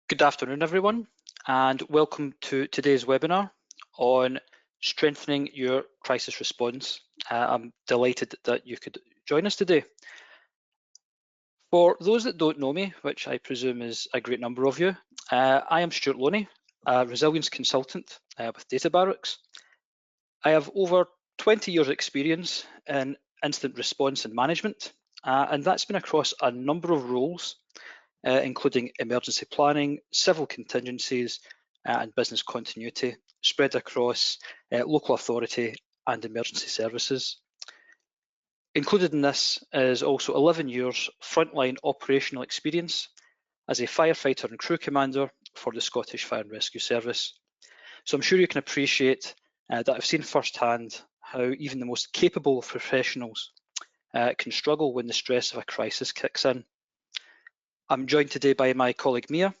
Good afternoon, everyone, and welcome to today's webinar on strengthening your crisis response. I'm delighted that you could join us today. For those that don't know me, which I presume is a great number of you, I am Stuart Lonie, a resilience consultant with Databarracks. I have over 20 years experience in incident response and management, and that's been across a number of roles, including emergency planning, civil contingencies, and business continuity, spread across local authority and emergency services. Included in this is also 11 years frontline operational experience as a firefighter and crew commander for the Scottish Fire and Rescue Service. So I'm sure you can appreciate that I've seen firsthand how even the most capable of professionals can struggle when the stress of a crisis kicks in. I'm joined today by my colleague Mia.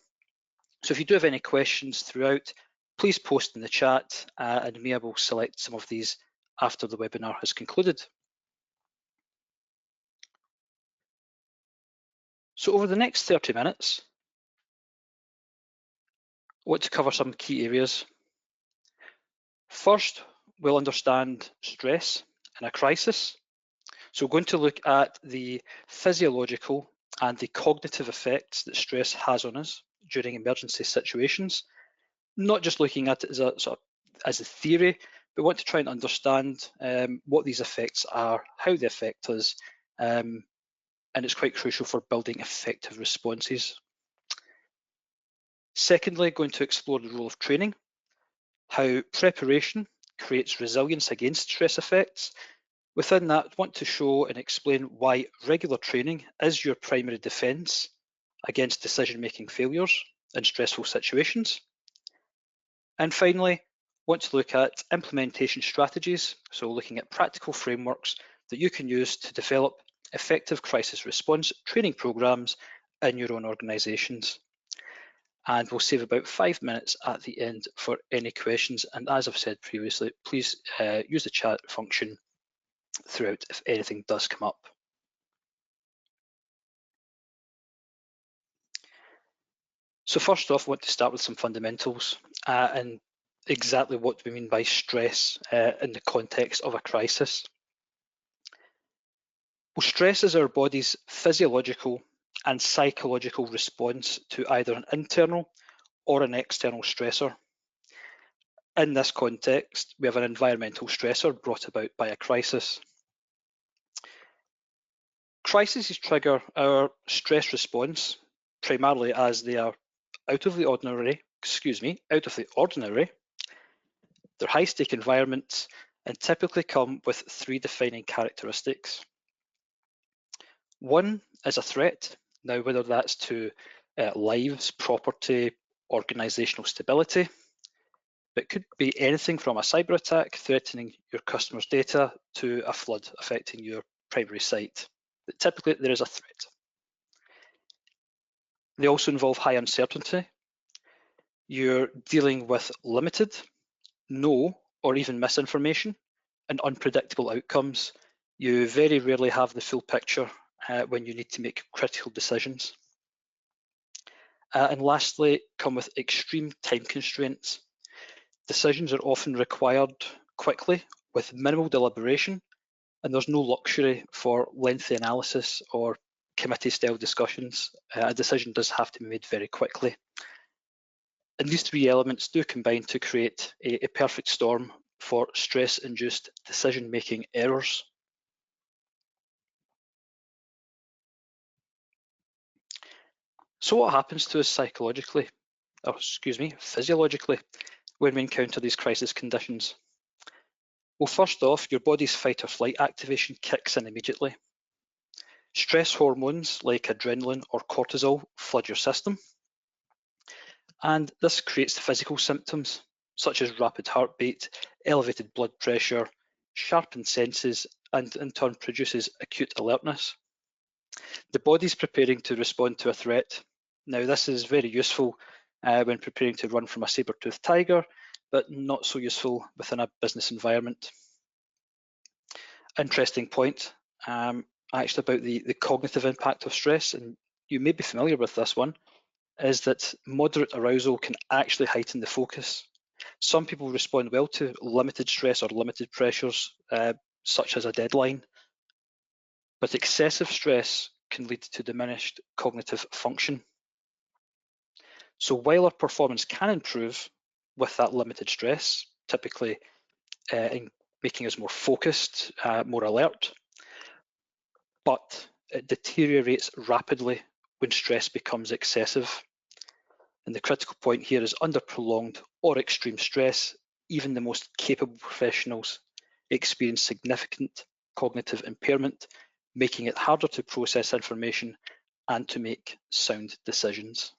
So if you do have any questions throughout, please post in the chat and Mia will select some of these after the webinar has concluded. So over the next 30 minutes, I want to cover some key areas. First, we'll understand stress in a crisis. So we're going to look at the physiological and the cognitive effects that stress has on us during emergency situations. Not just looking at it as a theory, but want to try and understand what these effects are, how they affect us, and it's quite crucial for building effective responses. Secondly, going to explore the role of training, how preparation creates resilience against stress effects. Within that, want to show and explain why regular training is your primary defence against decision-making failures in stressful situations. And finally, want to look at implementation strategies, so looking at practical frameworks that you can use to develop effective crisis response training programs in your own organisations. And we'll save about 5 minutes at the end for any questions. And as I've said previously, please use the chat function throughout if anything does come up. So first off, I want to start with some fundamentals and exactly what we mean by stress in the context of a crisis. Well, stress is our body's physiological and psychological response to either an internal or an external stressor. In this context, we have an environmental stressor brought about by a crisis. Crises trigger our stress response primarily as they are out of the ordinary. They're high-stake environments and typically come with three defining characteristics. One is a threat. Now, whether that's to lives, property, organisational stability, but it could be anything from a cyber attack threatening your customers' data to a flood affecting your primary site. But typically, there is a threat. They also involve high uncertainty. You're dealing with limited, no, or even misinformation and unpredictable outcomes. You very rarely have the full picture when you need to make critical decisions. And lastly, come with extreme time constraints. Decisions are often required quickly with minimal deliberation, and there's no luxury for lengthy analysis or committee-style discussions. A decision does have to be made very quickly. And these three elements do combine to create a perfect storm for stress-induced decision-making errors. So what happens to us physiologically, when we encounter these crisis conditions? Well, first off, your body's fight or flight activation kicks in immediately. Stress hormones like adrenaline or cortisol flood your system. And this creates the physical symptoms, such as rapid heartbeat, elevated blood pressure, sharpened senses, and in turn produces acute alertness. The body's preparing to respond to a threat. Now, this is very useful when preparing to run from a saber-toothed tiger, but not so useful within a business environment. Interesting point, actually about the cognitive impact of stress, and you may be familiar with this one. is that moderate arousal can actually heighten the focus. Some people respond well to limited stress or limited pressures, such as a deadline, but excessive stress can lead to diminished cognitive function. So while our performance can improve with that limited stress, typically in making us more focused, more alert, but it deteriorates rapidly when stress becomes excessive. And the critical point here is under prolonged or extreme stress, even the most capable professionals experience significant cognitive impairment, making it harder to process information and to make sound decisions.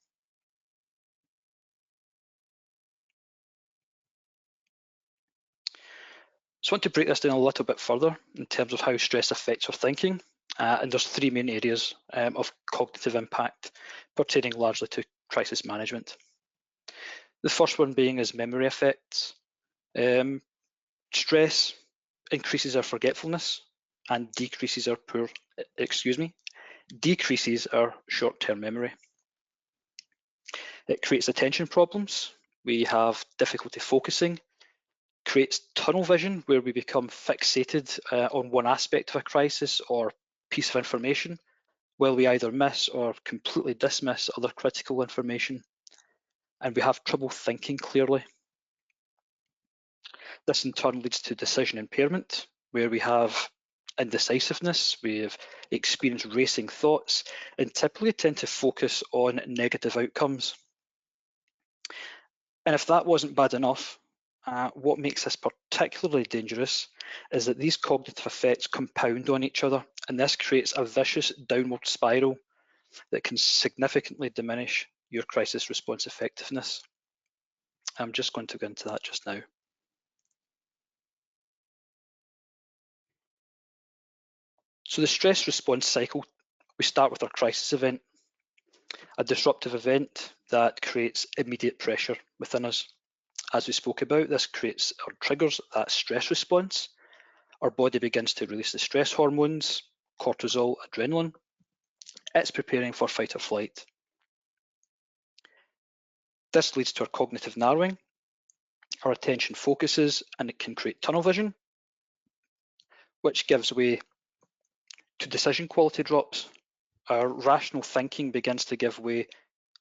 So I want to break this down a little bit further in terms of how stress affects our thinking. And there's three main areas of cognitive impact pertaining largely to crisis management. The first one being is memory effects. Stress increases our forgetfulness and decreases our decreases our short-term memory. It creates attention problems. We have difficulty focusing, creates tunnel vision where we become fixated on one aspect of a crisis or piece of information, while we either miss or completely dismiss other critical information, and we have trouble thinking clearly. This in turn leads to decision impairment, where we have indecisiveness, we have experienced racing thoughts, and typically tend to focus on negative outcomes. And if that wasn't bad enough, what makes this particularly dangerous is that these cognitive effects compound on each other, and this creates a vicious downward spiral that can significantly diminish your crisis response effectiveness. I'm just going to go into that just now. So the stress response cycle, we start with our crisis event, a disruptive event that creates immediate pressure within us. As we spoke about, this creates or triggers that stress response. Our body begins to release the stress hormones, cortisol, adrenaline. It's preparing for fight or flight. This leads to our cognitive narrowing. Our attention focuses and it can create tunnel vision, which gives way to decision quality drops. Our rational thinking begins to give way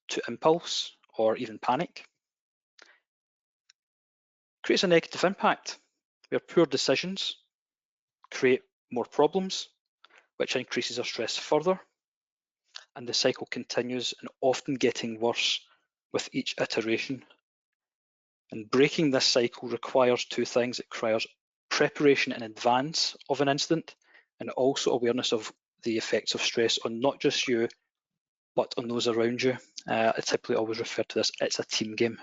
to impulse or even panic. Creates a negative impact where poor decisions create more problems, which increases our stress further. And the cycle continues and often getting worse with each iteration. And breaking this cycle requires two things. It requires preparation in advance of an incident and also awareness of the effects of stress on not just you, but on those around you. I typically always refer to this, it's a team game.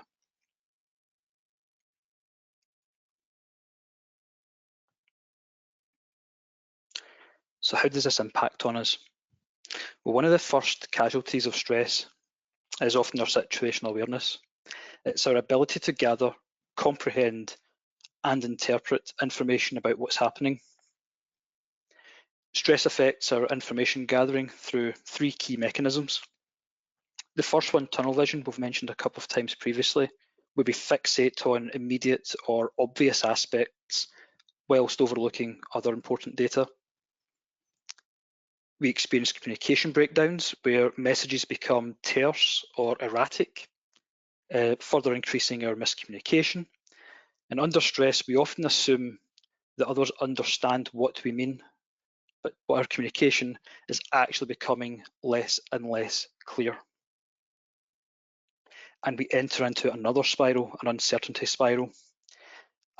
So how does this impact on us? Well, one of the first casualties of stress is often our situational awareness. It's our ability to gather, comprehend, and interpret information about what's happening. Stress affects our information gathering through three key mechanisms. The first one, tunnel vision, we've mentioned a couple of times previously, where we fixate on immediate or obvious aspects whilst overlooking other important data. We experience communication breakdowns where messages become terse or erratic, further increasing our miscommunication. And under stress, we often assume that others understand what we mean, but our communication is actually becoming less and less clear. And we enter into another spiral, an uncertainty spiral,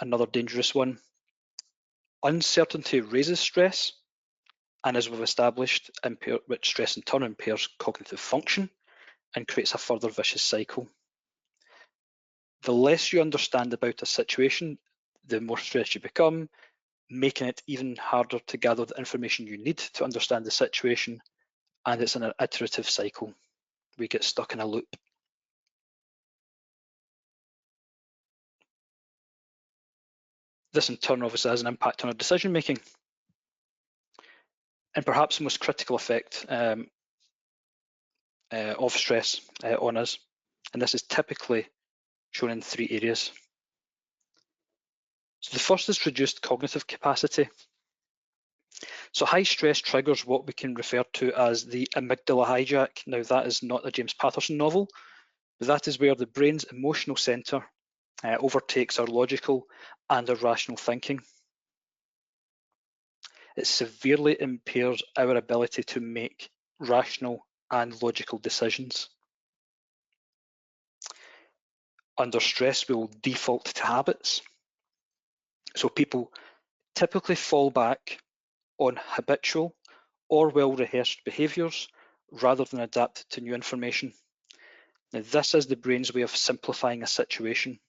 another dangerous one. Uncertainty raises stress, and as we've established, which stress in turn impairs cognitive function and creates a further vicious cycle. The less you understand about a situation, the more stressed you become, making it even harder to gather the information you need to understand the situation, and it's an iterative cycle. We get stuck in a loop. This in turn obviously has an impact on our decision making. And perhaps the most critical effect of stress on us. And this is typically shown in 3 areas. So the first is reduced cognitive capacity. So high stress triggers what we can refer to as the amygdala hijack. Now that is not a James Patterson novel, but that is where the brain's emotional centre overtakes our logical and our rational thinking. It severely impairs our ability to make rational and logical decisions. Under stress, we will default to habits. So people typically fall back on habitual or well-rehearsed behaviours rather than adapt to new information. Now, this is the brain's way of simplifying a situation.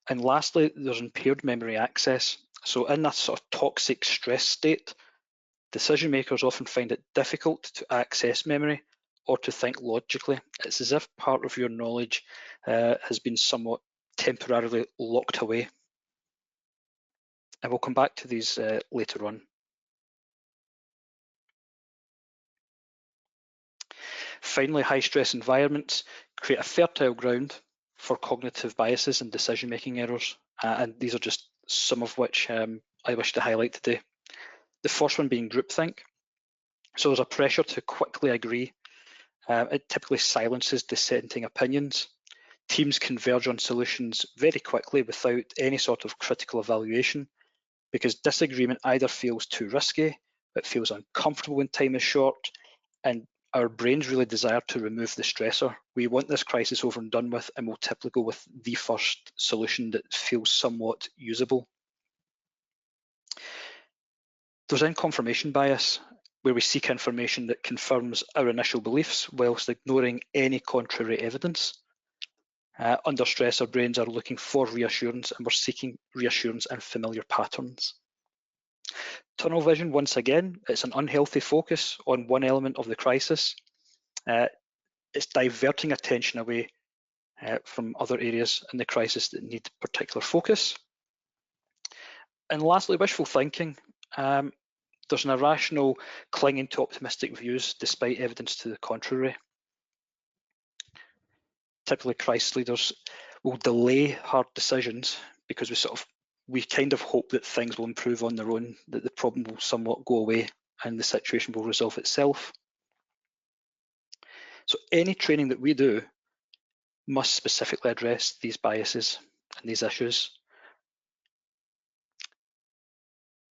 And lastly, there's impaired memory access. So in that sort of toxic stress state, decision makers often find it difficult to access memory or to think logically. It's as if part of your knowledge has been somewhat temporarily locked away. And we'll come back to these later on. Finally, high stress environments create a fertile ground for cognitive biases and decision-making errors. And these are just some of which I wish to highlight today. The first one being groupthink. So there's a pressure to quickly agree. It typically silences dissenting opinions. Teams converge on solutions very quickly without any sort of critical evaluation, because disagreement either feels too risky, it feels uncomfortable when time is short, and our brains really desire to remove the stressor. We want this crisis over and done with, and we'll typically go with the first solution that feels somewhat usable. There's then confirmation bias, where we seek information that confirms our initial beliefs whilst ignoring any contrary evidence. Under stress, our brains are looking for reassurance, and we're seeking reassurance in familiar patterns. Tunnel vision, once again, it's an unhealthy focus on one element of the crisis. It's diverting attention away from other areas in the crisis that need particular focus. And lastly, wishful thinking. There's an irrational clinging to optimistic views despite evidence to the contrary. Typically, crisis leaders will delay hard decisions because we kind of hope that things will improve on their own, that the problem will somewhat go away and the situation will resolve itself. So any training that we do must specifically address these biases and these issues.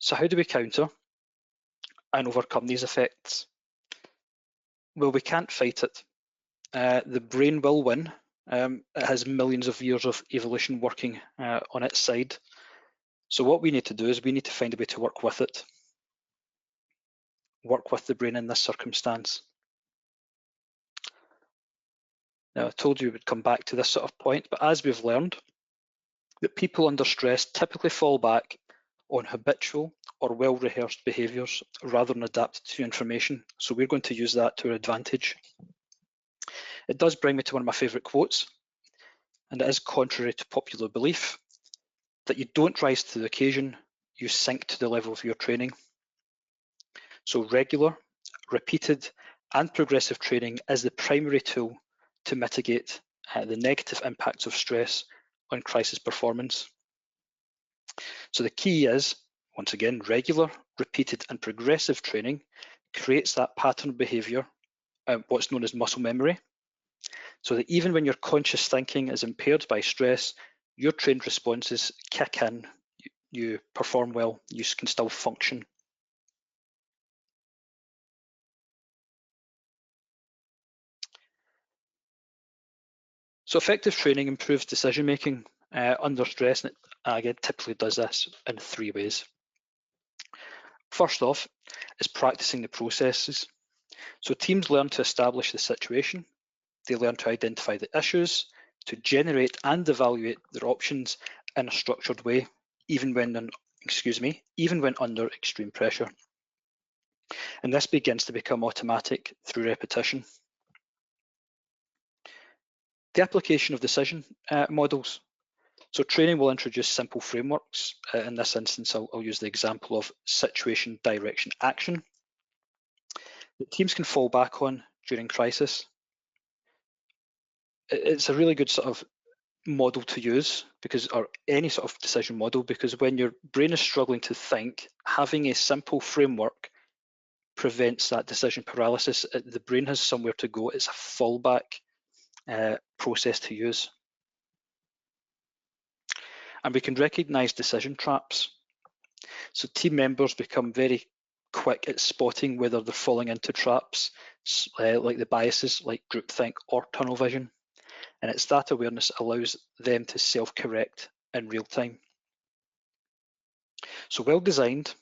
So how do we counter and overcome these effects? Well, we can't fight it. The brain will win. It has millions of years of evolution working on its side. So what we need to do is we need to find a way to work with it. Work with the brain in this circumstance. Now, I told you we'd come back to this sort of point, but as we've learned, that people under stress typically fall back on habitual or well-rehearsed behaviours rather than adapt to information. So we're going to use that to our advantage. It does bring me to one of my favourite quotes, and it is contrary to popular belief, that you don't rise to the occasion, you sink to the level of your training. So regular, repeated and progressive training is the primary tool to mitigate the negative impacts of stress on crisis performance. So the key is, once again, regular, repeated and progressive training creates that pattern of behaviour, what's known as muscle memory, so that even when your conscious thinking is impaired by stress, your trained responses kick in, you perform well, you can still function. So effective training improves decision making under stress, and it again typically does this in 3 ways. First off is practicing the processes. So teams learn to establish the situation, they learn to identify the issues, to generate and evaluate their options in a structured way, even when under extreme pressure. And this begins to become automatic through repetition. The application of decision models. So training will introduce simple frameworks. In this instance, I'll use the example of situation, direction, action that teams can fall back on during crisis. It's a really good sort of model to use, or any sort of decision model, because when your brain is struggling to think, having a simple framework prevents that decision paralysis. The brain has somewhere to go. It's a fallback process to use. And we can recognize decision traps. So team members become very quick at spotting whether they're falling into traps, like the biases like groupthink or tunnel vision. And it's that awareness allows them to self-correct in real time. So well-designed,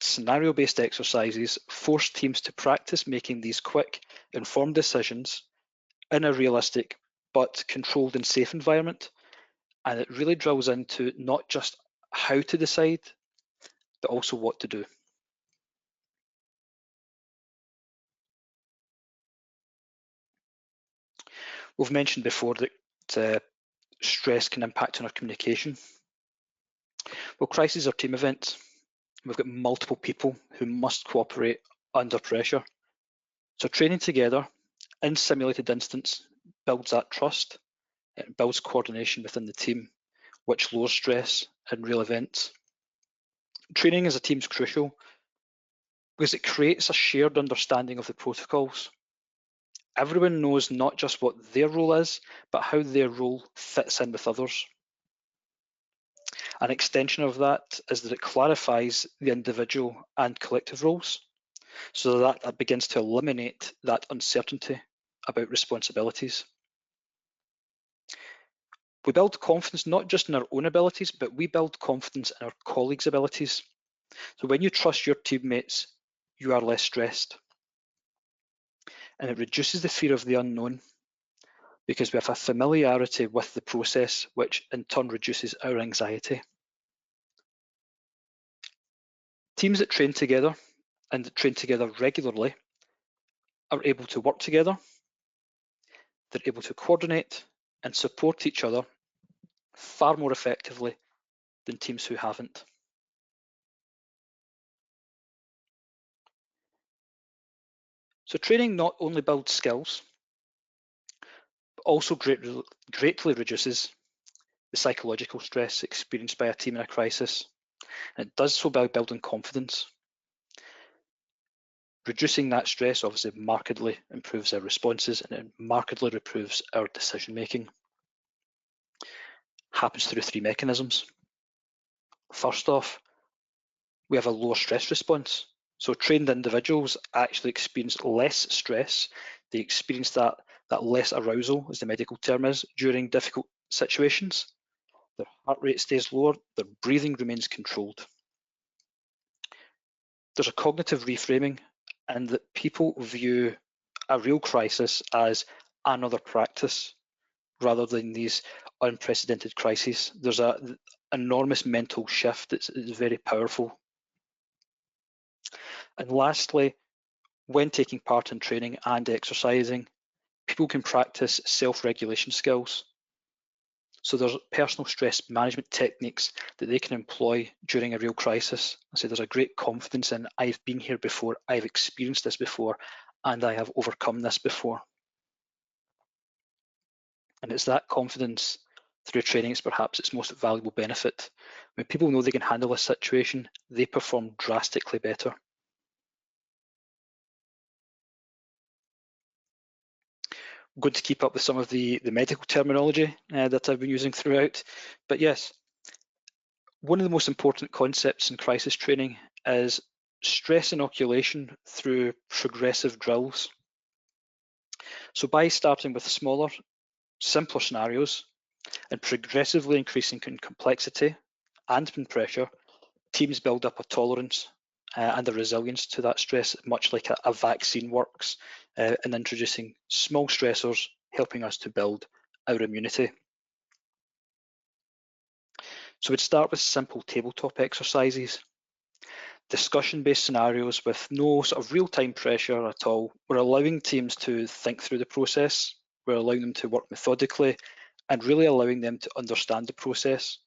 scenario-based exercises force teams to practice making these quick, informed decisions in a realistic but controlled and safe environment. And it really drills into not just how to decide, but also what to do. We've mentioned before that stress can impact on our communication. Well, crises are team events. We've got multiple people who must cooperate under pressure. So training together in simulated instance builds that trust. It builds coordination within the team, which lowers stress in real events. Training as a team is crucial because it creates a shared understanding of the protocols. Everyone knows not just what their role is, but how their role fits in with others. An extension of that is that it clarifies the individual and collective roles, so that it begins to eliminate that uncertainty about responsibilities. We build confidence not just in our own abilities, but we build confidence in our colleagues' abilities. So when you trust your teammates, you are less stressed. And it reduces the fear of the unknown because we have a familiarity with the process, which in turn reduces our anxiety. Teams that train together and that train together regularly are able to work together, they're able to coordinate and support each other far more effectively than teams who haven't. So training not only builds skills, but also greatly reduces the psychological stress experienced by a team in a crisis. And it does so by building confidence. Reducing that stress obviously markedly improves our responses and it markedly improves our decision making. Happens through three mechanisms. First off, we have a lower stress response. So trained individuals actually experience less stress. They experience that less arousal, as the medical term is, during difficult situations. Their heart rate stays lower, their breathing remains controlled. There's a cognitive reframing, and that people view a real crisis as another practice rather than these unprecedented crises. There's an enormous mental shift that's very powerful. And lastly, when taking part in training and exercising, people can practice self-regulation skills. So there's personal stress management techniques that they can employ during a real crisis. I say there's a great confidence in, I've been here before, I've experienced this before, and I have overcome this before. And it's that confidence through training is perhaps its most valuable benefit. When people know they can handle a situation, they perform drastically better. I'm going to keep up with some of the medical terminology that I've been using throughout. But yes, one of the most important concepts in crisis training is stress inoculation through progressive drills. So by starting with smaller, simpler scenarios and progressively increasing in complexity and in pressure, teams build up a tolerance and a resilience to that stress, much like a vaccine works in introducing small stressors, helping us to build our immunity. So we'd start with simple tabletop exercises, discussion-based scenarios with no sort of real-time pressure at all. We're allowing teams to think through the process. We're allowing them to work methodically and really allowing them to understand the process,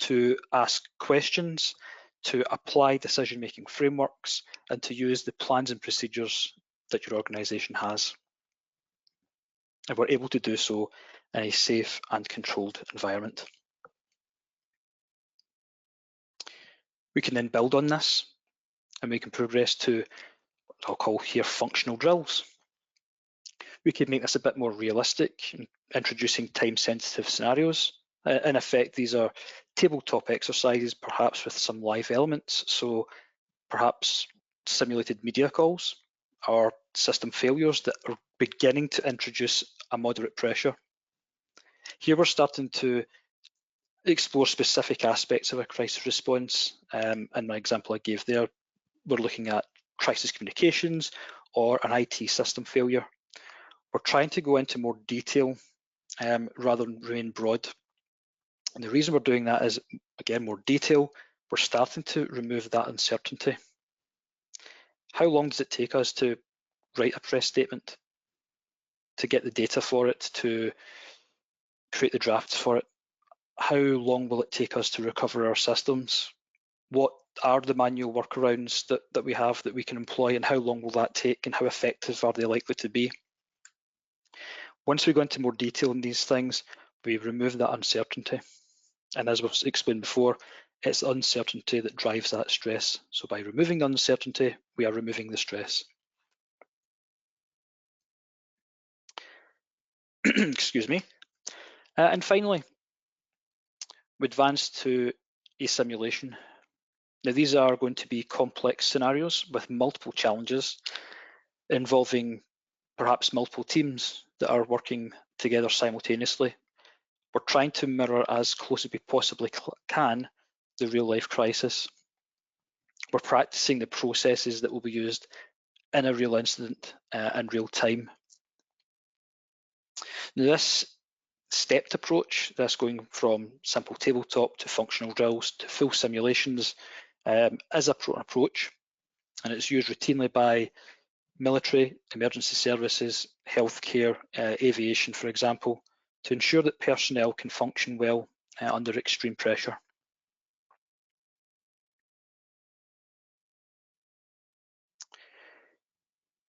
to ask questions, to apply decision-making frameworks, and to use the plans and procedures that your organisation has. And we're able to do so in a safe and controlled environment. We can then build on this and we can progress to what I'll call here functional drills. We could make this a bit more realistic, introducing time-sensitive scenarios. In effect, these are tabletop exercises, perhaps with some live elements. So perhaps simulated media calls or system failures that are beginning to introduce a moderate pressure. Here we're starting to explore specific aspects of a crisis response. In my example I gave there, we're looking at crisis communications or an IT system failure. We're trying to go into more detail rather than remain broad. And the reason we're doing that is, again, more detail. We're starting to remove that uncertainty. How long does it take us to write a press statement, to get the data for it, to create the drafts for it? How long will it take us to recover our systems? What are the manual workarounds that we have that we can employ, and how long will that take, and how effective are they likely to be? Once we go into more detail on these things, we remove that uncertainty. And as we've explained before, it's uncertainty that drives that stress. So by removing the uncertainty, we are removing the stress. Excuse me. And finally, we advance to a simulation. Now, these are going to be complex scenarios with multiple challenges involving perhaps multiple teams that are working together simultaneously. We're trying to mirror as close as we possibly can the real life crisis. We're practicing the processes that will be used in a real incident in real time. Now, this stepped approach, this going from simple tabletop to functional drills to full simulations, is an approach, and it's used routinely by military, emergency services, healthcare, aviation, for example, to ensure that personnel can function well under extreme pressure.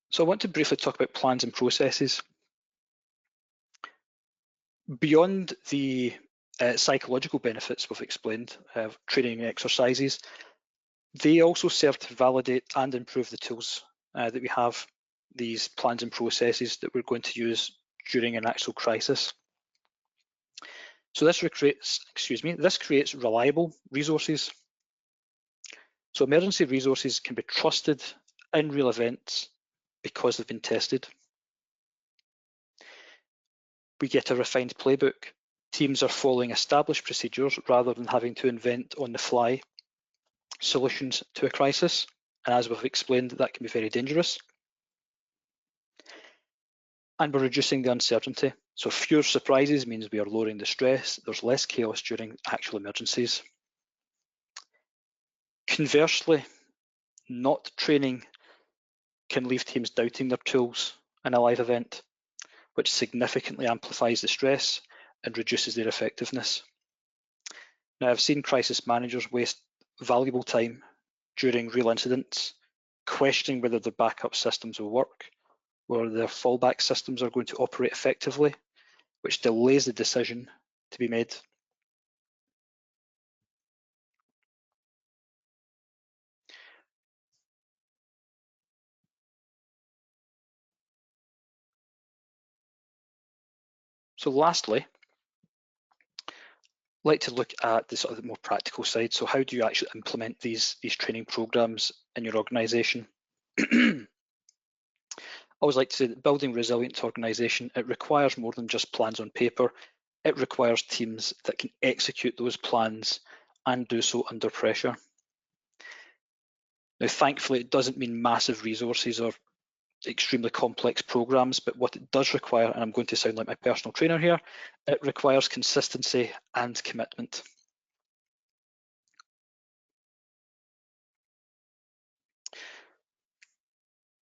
So I want to briefly talk about plans and processes. Beyond the psychological benefits we've explained of training exercises, they also serve to validate and improve the tools that we have, these plans and processes that we're going to use during an actual crisis. So this creates reliable resources. So emergency resources can be trusted in real events because they've been tested. We get a refined playbook. Teams are following established procedures rather than having to invent on the fly solutions to a crisis. And as we've explained, that can be very dangerous. And we're reducing the uncertainty. So fewer surprises means we are lowering the stress. There's less chaos during actual emergencies. Conversely, not training can leave teams doubting their tools in a live event, which significantly amplifies the stress and reduces their effectiveness. Now, I've seen crisis managers waste valuable time during real incidents, questioning whether their backup systems will work, whether their fallback systems are going to operate effectively, which delays the decision to be made. So lastly, I'd like to look at the sort of the more practical side. So how do you actually implement these training programs in your organization? I always like to say that building a resilient organization, it requires more than just plans on paper. It requires teams that can execute those plans and do so under pressure. Now, thankfully, it doesn't mean massive resources or extremely complex programs, but what it does require, and I'm going to sound like my personal trainer here, it requires consistency and commitment.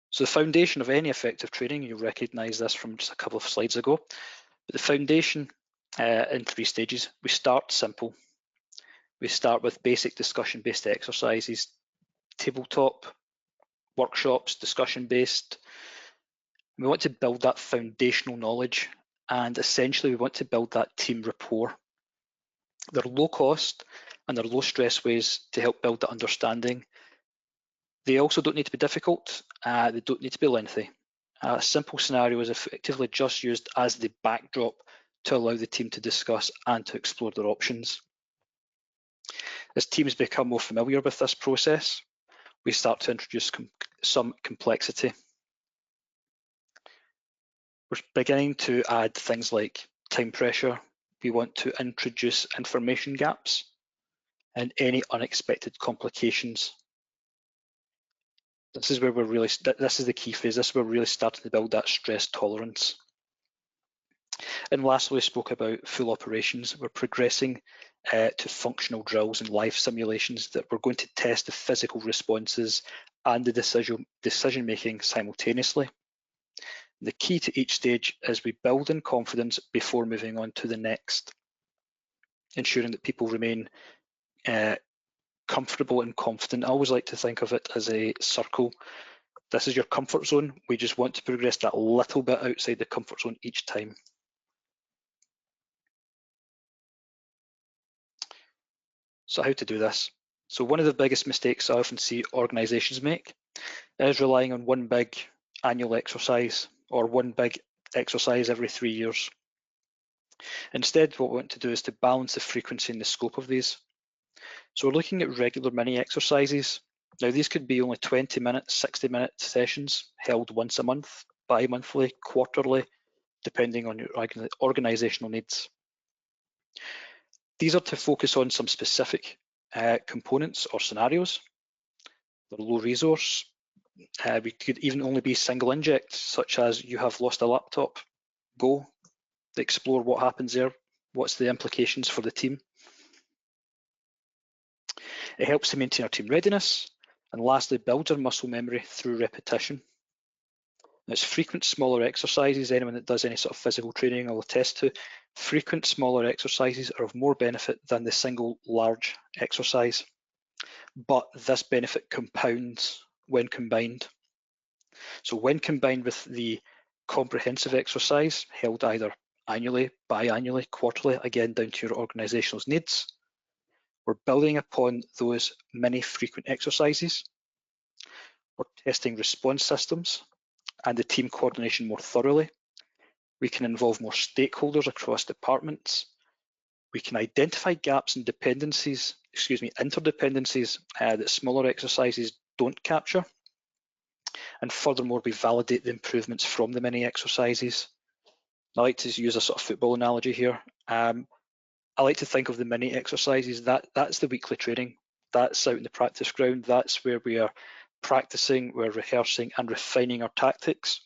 So the foundation of any effective training, you'll recognise this from just a couple of slides ago, but the foundation in 3 stages. We start simple. We start with basic discussion-based exercises, tabletop, workshops, discussion-based. We want to build that foundational knowledge, and essentially we want to build that team rapport. They're low cost and they're low stress ways to help build that understanding. They also don't need to be difficult, they don't need to be lengthy. A simple scenario is effectively just used as the backdrop to allow the team to discuss and to explore their options. As teams become more familiar with this process, we start to introduce some complexity. We're beginning to add things like time pressure. We want to introduce information gaps and any unexpected complications. This is where this is the key phase. This is where we're really starting to build that stress tolerance. And lastly, we spoke about full operations. We're progressing to functional drills and live simulations that we're going to test the physical responses and the decision making simultaneously. The key to each stage is we build in confidence before moving on to the next, ensuring that people remain comfortable and confident. I always like to think of it as a circle. This is your comfort zone. We just want to progress that little bit outside the comfort zone each time. So how to do this? So one of the biggest mistakes I often see organizations make is relying on one big annual exercise or one big exercise every 3 years. Instead, what we want to do is to balance the frequency and the scope of these. So we're looking at regular mini exercises. Now these could be only 20-minute, 60-minute sessions held once a month, bi-monthly, quarterly, depending on your organizational needs. These are to focus on some specific components or scenarios. They're low resource. We could even only be single inject, such as you have lost a laptop, go, explore what happens there, what's the implications for the team. It helps to maintain our team readiness, and lastly, builds our muscle memory through repetition. Now, it's frequent smaller exercises. Anyone that does any sort of physical training will attest to, frequent smaller exercises are of more benefit than the single large exercise. But this benefit compounds when combined. So when combined with the comprehensive exercise held either annually, biannually, quarterly, again down to your organisational needs, we're building upon those many frequent exercises. We're testing response systems and the team coordination more thoroughly. We can involve more stakeholders across departments. We can identify gaps and interdependencies that smaller exercises don't capture. And furthermore, we validate the improvements from the mini exercises. I like to use a sort of football analogy here. I like to think of the mini exercises, that's the weekly training. That's out in the practice ground. That's where we are practicing, we're rehearsing and refining our tactics.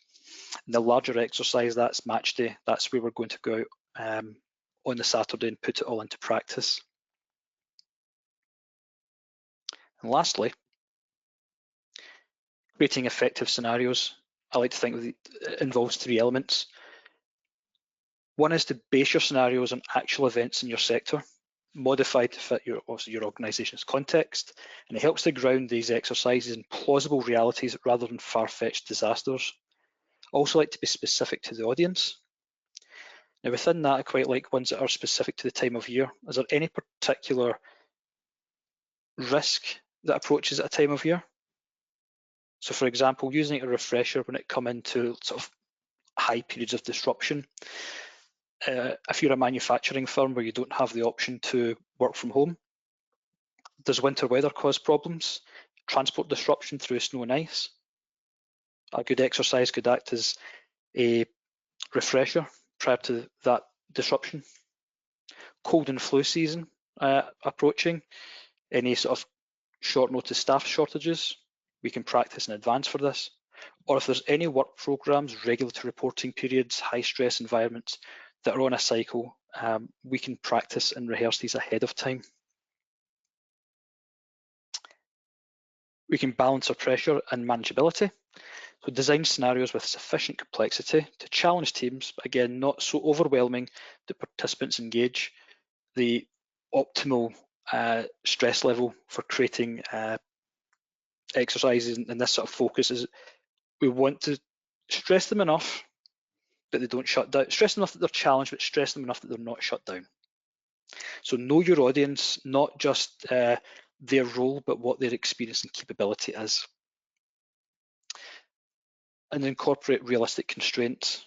And the larger exercise, that's match day. That's where we're going to go out on the Saturday and put it all into practice. And lastly, creating effective scenarios. I like to think it involves 3 elements. One is to base your scenarios on actual events in your sector, modified to fit your organisation's context, and it helps to ground these exercises in plausible realities rather than far-fetched disasters. I also like to be specific to the audience. Now within that, I quite like ones that are specific to the time of year. Is there any particular risk that approaches at a time of year? So for example, using a refresher when it come into sort of high periods of disruption. If you're a manufacturing firm where you don't have the option to work from home, does winter weather cause problems? Transport disruption through snow and ice? A good exercise could act as a refresher prior to that disruption. Cold and flu season approaching, any sort of short notice staff shortages, we can practice in advance for this. Or if there's any work programs, regulatory reporting periods, high stress environments that are on a cycle, we can practice and rehearse these ahead of time. We can balance our pressure and manageability. So design scenarios with sufficient complexity to challenge teams, but again, not so overwhelming that participants engage. The optimal stress level for creating exercises and this sort of focus is we want to stress them enough that they don't shut down, stress them enough that they're challenged, but stress them enough that they're not shut down. So know your audience, not just their role, but what their experience and capability is. And incorporate realistic constraints,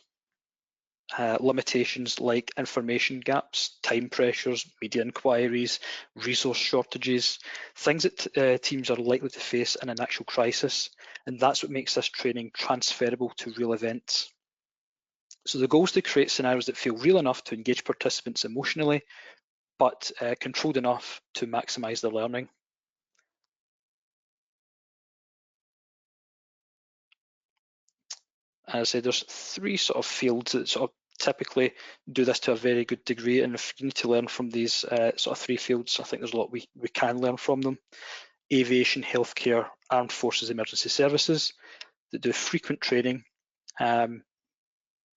limitations like information gaps, time pressures, media inquiries, resource shortages, things that teams are likely to face in an actual crisis. And that's what makes this training transferable to real events. So the goal is to create scenarios that feel real enough to engage participants emotionally, but controlled enough to maximise their learning. As I said, there's three sort of fields that sort of typically do this to a very good degree, and if you need to learn from these sort of three fields, I think there's a lot we can learn from them. Aviation, healthcare, armed forces, emergency services that do frequent training,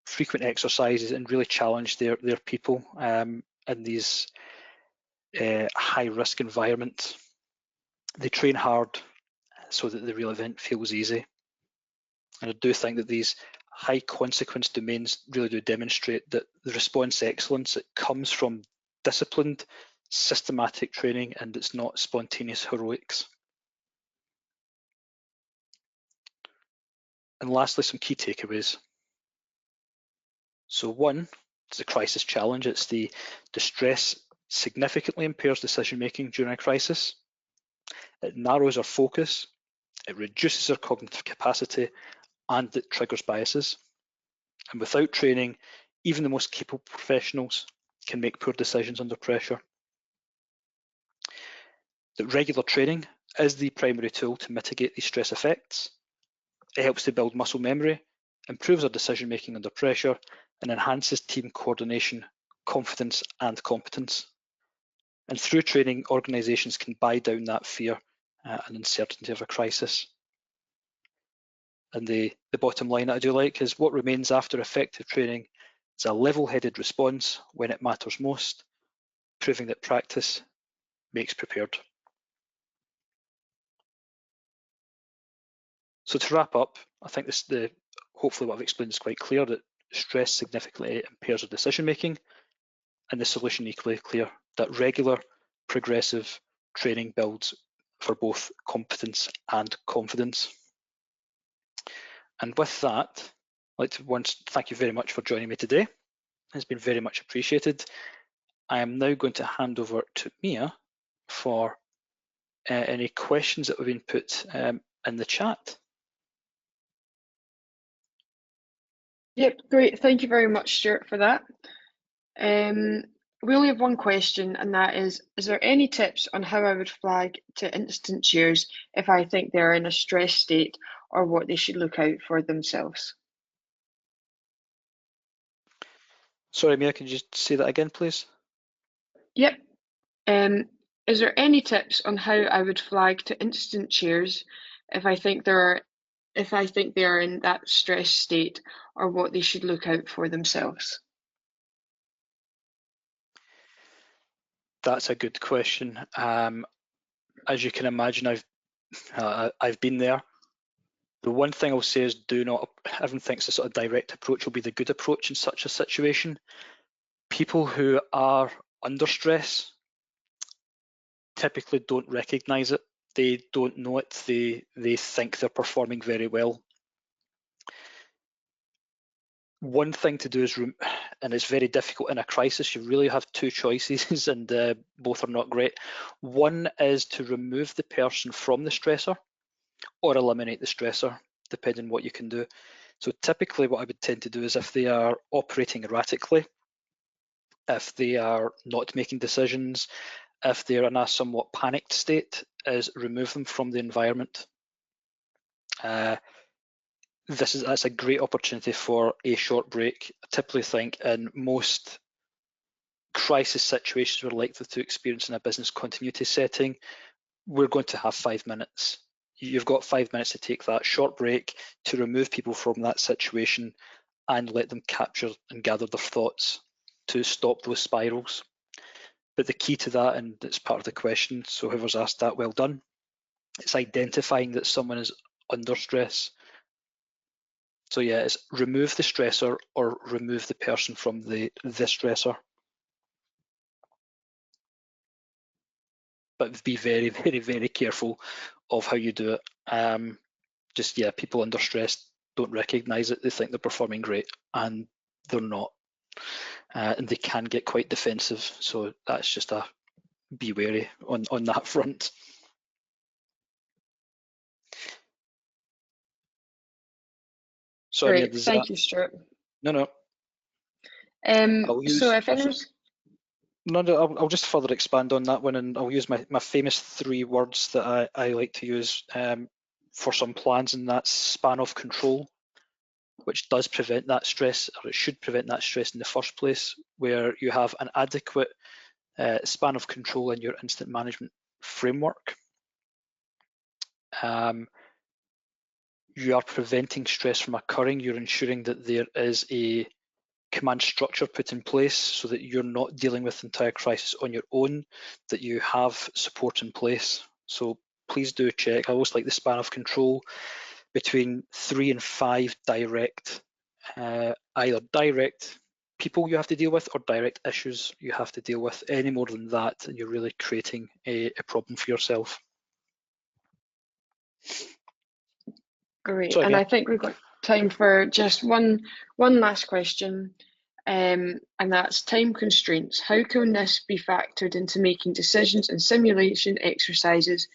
frequent exercises, and really challenge their people in these high-risk environments. They train hard so that the real event feels easy. And I do think that these high consequence domains really do demonstrate that the response excellence, it comes from disciplined, systematic training, and it's not spontaneous heroics. And lastly, some key takeaways. So one, it's the crisis challenge. It's the stress significantly impairs decision making during a crisis. It narrows our focus, it reduces our cognitive capacity, and it triggers biases. And without training, even the most capable professionals can make poor decisions under pressure. That regular training is the primary tool to mitigate these stress effects. It helps to build muscle memory, improves our decision making under pressure, and enhances team coordination, confidence, and competence. And through training, organisations can buy down that fear and uncertainty of a crisis. And the bottom line that I do like is what remains after effective training is a level-headed response when it matters most, proving that practice makes prepared. So to wrap up, I think hopefully what I've explained is quite clear, that stress significantly impairs our decision making, and the solution equally clear, that regular progressive training builds for both competence and confidence. And with that, I'd like to once thank you very much for joining me today. It's been very much appreciated. I am now going to hand over to Mia for any questions that have been put in the chat. Yep, great. Thank you very much, Stuart, for that. We only have one question, and that is there any tips on how I would flag to instant cheers if I think they're in a stress state, or what they should look out for themselves? Sorry, Mia, could you just say that again, please? Yep. Is there any tips on how I would flag to instant cheers if I think they are in that stress state, or what they should look out for themselves? That's a good question. As you can imagine, I've been there. The one thing I'll say is everyone thinks the sort of direct approach will be the good approach in such a situation. People who are under stress typically don't recognise it. They don't know it. They think they're performing very well. One thing to do is, and it's very difficult in a crisis, you really have two choices and both are not great. One is to remove the person from the stressor or eliminate the stressor, depending on what you can do. So typically what I would tend to do is, if they are operating erratically, if they are not making decisions, if they're in a somewhat panicked state, is remove them from the environment. That's a great opportunity for a short break. I typically think in most crisis situations we're likely to experience in a business continuity setting, we're going to have 5 minutes. You've got 5 minutes to take that short break to remove people from that situation and let them capture and gather their thoughts to stop those spirals. But the key to that, and it's part of the question, so whoever's asked that, well done, It's identifying that someone is under stress. So yeah, it's remove the stressor or remove the person from the stressor. But be very, very, very careful of how you do it. Just, yeah, people under stress don't recognise it. They think they're performing great, and they're not. And they can get quite defensive. So that's just a be wary on that front. So Great, does that? thank you, Stuart. No. I'll So use. if anyone's No, I'll just further expand on that one, and I'll use my famous 3 words that I like to use for some plans, and that's span of control, which does prevent that stress, or it should prevent that stress in the first place, where you have an adequate span of control in your incident management framework. You are preventing stress from occurring. You're ensuring that there is a command structure put in place so that you're not dealing with the entire crisis on your own, that you have support in place. So please do check. I always like the span of control between 3 and 5 direct, either direct people you have to deal with or direct issues you have to deal with. Any more than that, and you're really creating a problem for yourself. great, So and again, I think we've got time for just one last question, and that's time constraints. How can this be factored into making decisions and simulation exercises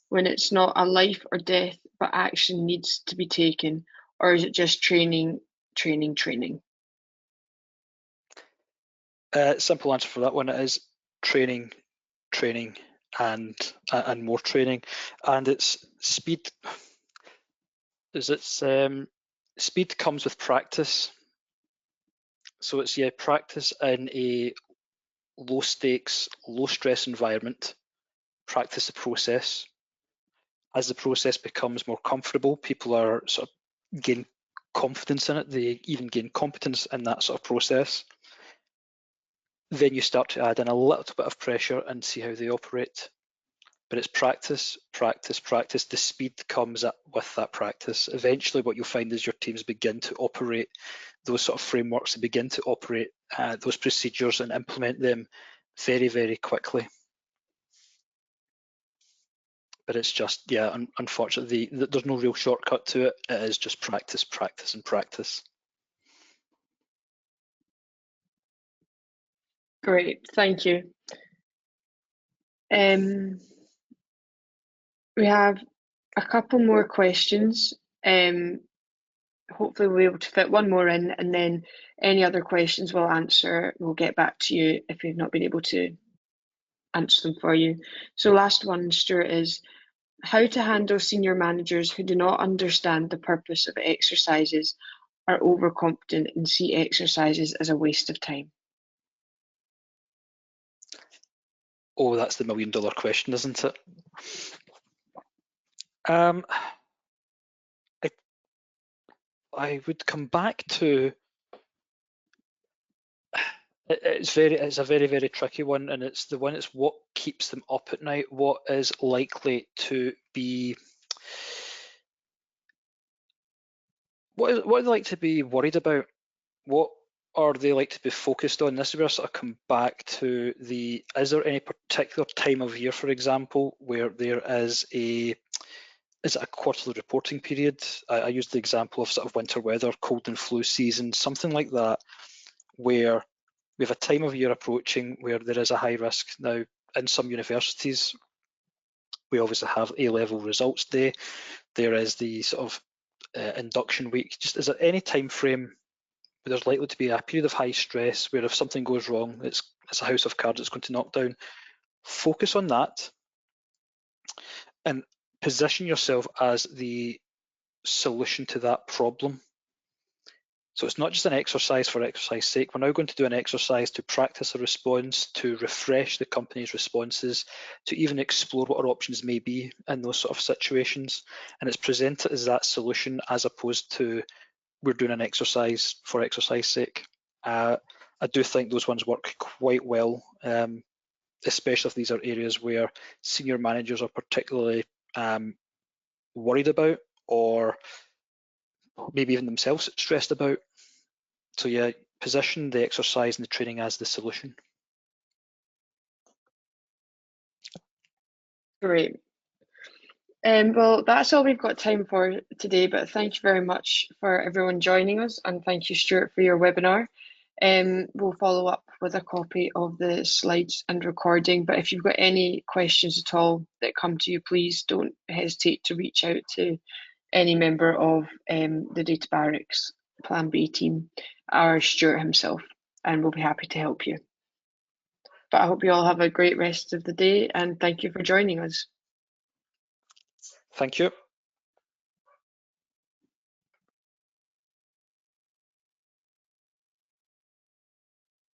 when it's not a life or death, but action needs to be taken, or is it just training? simple answer for that one is training, and more training, and it's speed. Speed comes with practice. So it's practice in a low stakes, low stress environment. Practice the process. As the process becomes more comfortable, people are sort of gain confidence in it. They even gain competence in that sort of process. Then you start to add in a little bit of pressure and see how they operate. But it's practice, practice, practice. The speed comes up with that practice. Eventually, what you'll find is your teams begin to operate those sort of frameworks, and begin to operate those procedures and implement them very, very quickly. But it's just, unfortunately, there's no real shortcut to it. It is just practice, practice, and practice. Great, thank you. We have a couple more questions. Hopefully we'll be able to fit one more in, and then any other questions we'll answer. We'll get back to you if we've not been able to answer them for you. So last one, Stuart, is how to handle senior managers who do not understand the purpose of exercises, are overconfident, and see exercises as a waste of time. Oh, that's the $1 million question, isn't it? I would come back to it's a very, very tricky one, and it's the one. It's what keeps them up at night. What is likely to be what are they like to be worried about? What are they like to be focused on? This is where I sort of come back to is there any particular time of year, for example, where there is it a quarterly reporting period? I used the example of sort of winter weather, cold and flu season, something like that, where we have a time of year approaching where there is a high risk. Now, in some universities, we obviously have A-level results day. There is the sort of induction week. Just is there any time frame where there's likely to be a period of high stress, where if something goes wrong, it's a house of cards it's going to knock down? Focus on that and position yourself as the solution to that problem. So it's not just an exercise for exercise sake. We're now going to do an exercise to practice a response, to refresh the company's responses, to even explore what our options may be in those sort of situations. And it's presented as that solution, as opposed to we're doing an exercise for exercise sake. I do think those ones work quite well, especially if these are areas where senior managers are particularly worried about, or maybe even themselves stressed about. So yeah, position the exercise and the training as the solution. Great. Well, that's all we've got time for today, but thank you very much for everyone joining us, and thank you, Stuart, for your webinar. We'll follow up with a copy of the slides and recording, but if you've got any questions at all that come to you, please don't hesitate to reach out to any member of the Databarracks Plan B team or Stuart himself, and we'll be happy to help you. But I hope you all have a great rest of the day, and thank you for joining us. Thank you.